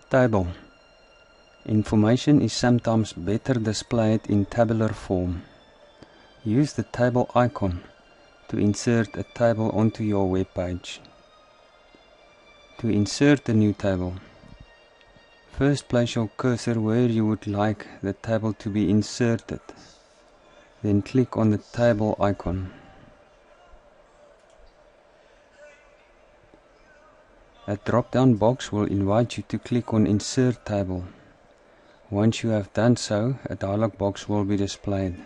Table. Information is sometimes better displayed in tabular form. Use the table icon to insert a table onto your web page. To insert a new table, first place your cursor where you would like the table to be inserted. Then click on the table icon. A drop-down box will invite you to click on Insert Table. Once you have done so, a dialog box will be displayed.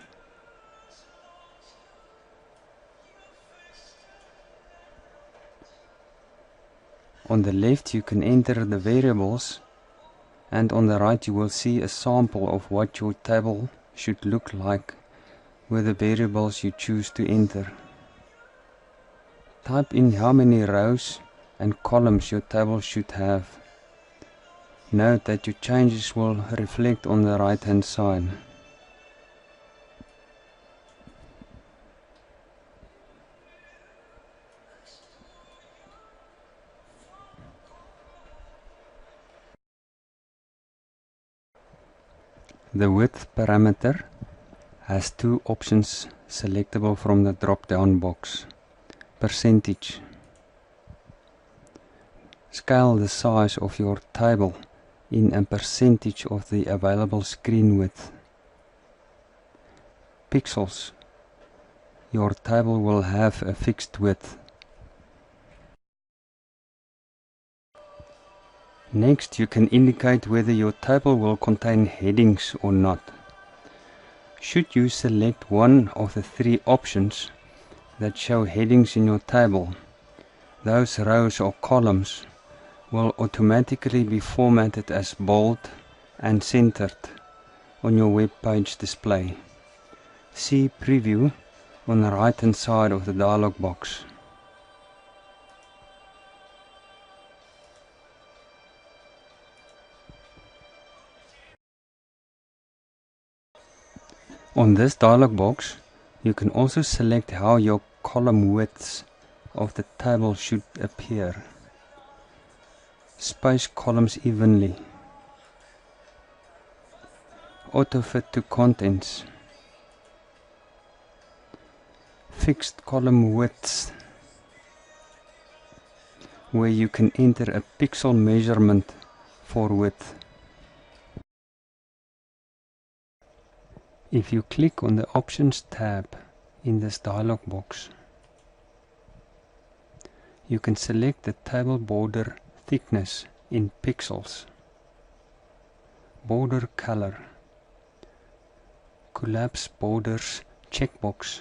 On the left you can enter the variables, and on the right you will see a sample of what your table should look like with the variables you choose to enter. Type in how many rows and columns your table should have. Note that your changes will reflect on the right hand side. The width parameter has two options selectable from the drop-down box. Percentage. Scale the size of your table in a percentage of the available screen width. Pixels. Your table will have a fixed width. Next, you can indicate whether your table will contain headings or not. Should you select one of the three options that show headings in your table, those rows or columns will automatically be formatted as bold and centered on your web page display. See Preview on the right hand side of the dialog box. On this dialog box, you can also select how your column widths of the table should appear. Space columns evenly. Auto-fit to contents. Fixed column widths, where you can enter a pixel measurement for width. If you click on the Options tab in this dialog box, you can select the table border thickness in pixels, border color, collapse borders checkbox,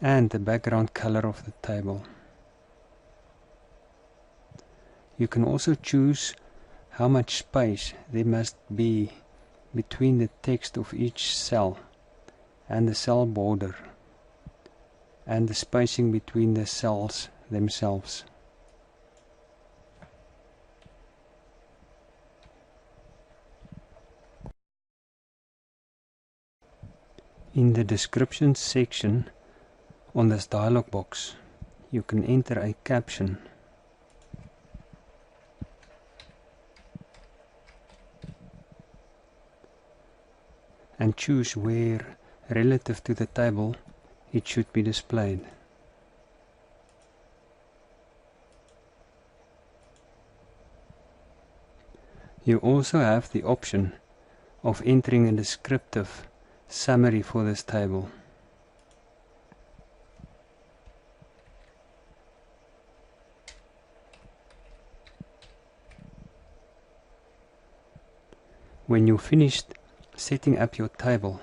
and the background color of the table. You can also choose how much space there must be between the text of each cell and the cell border, and the spacing between the cells themselves. In the description section on this dialog box, you can enter a caption. And choose where, relative to the table, it should be displayed. You also have the option of entering a descriptive summary for this table. When you're finished setting up your table,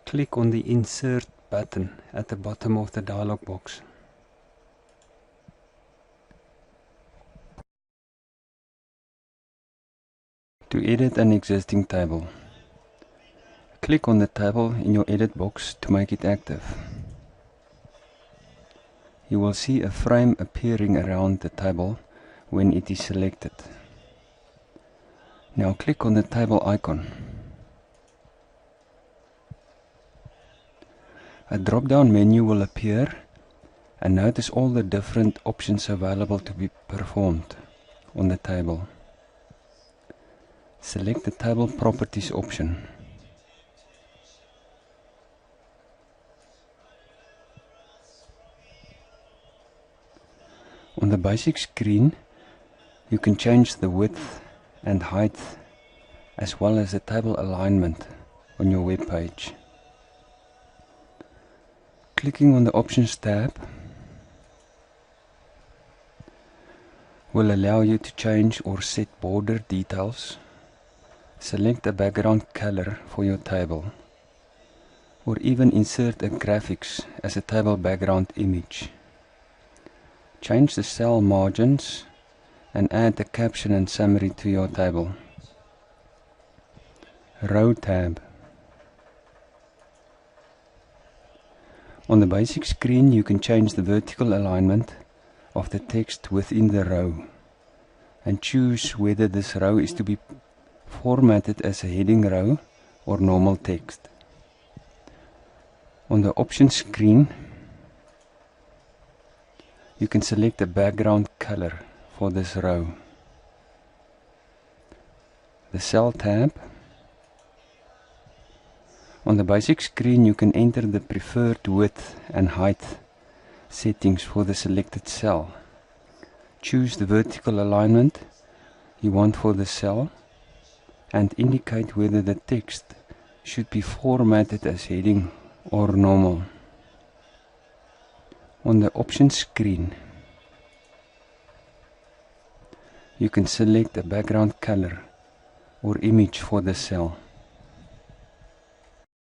click on the Insert button at the bottom of the dialog box. To edit an existing table, click on the table in your edit box to make it active. You will see a frame appearing around the table when it is selected. Now click on the table icon. A drop-down menu will appear, and notice all the different options available to be performed on the table. Select the Table Properties option. On the basic screen, you can change the width and height as well as the table alignment on your web page. Clicking on the Options tab will allow you to change or set border details, select a background color for your table, or even insert a graphics as a table background image. Change the cell margins and add a caption and summary to your table. Row tab. On the basic screen, you can change the vertical alignment of the text within the row and choose whether this row is to be formatted as a heading row or normal text. On the options screen, you can select a background color for this row. The Cell tab. On the basic screen, you can enter the preferred width and height settings for the selected cell. Choose the vertical alignment you want for the cell and indicate whether the text should be formatted as heading or normal. On the options screen, you can select a background color or image for the cell.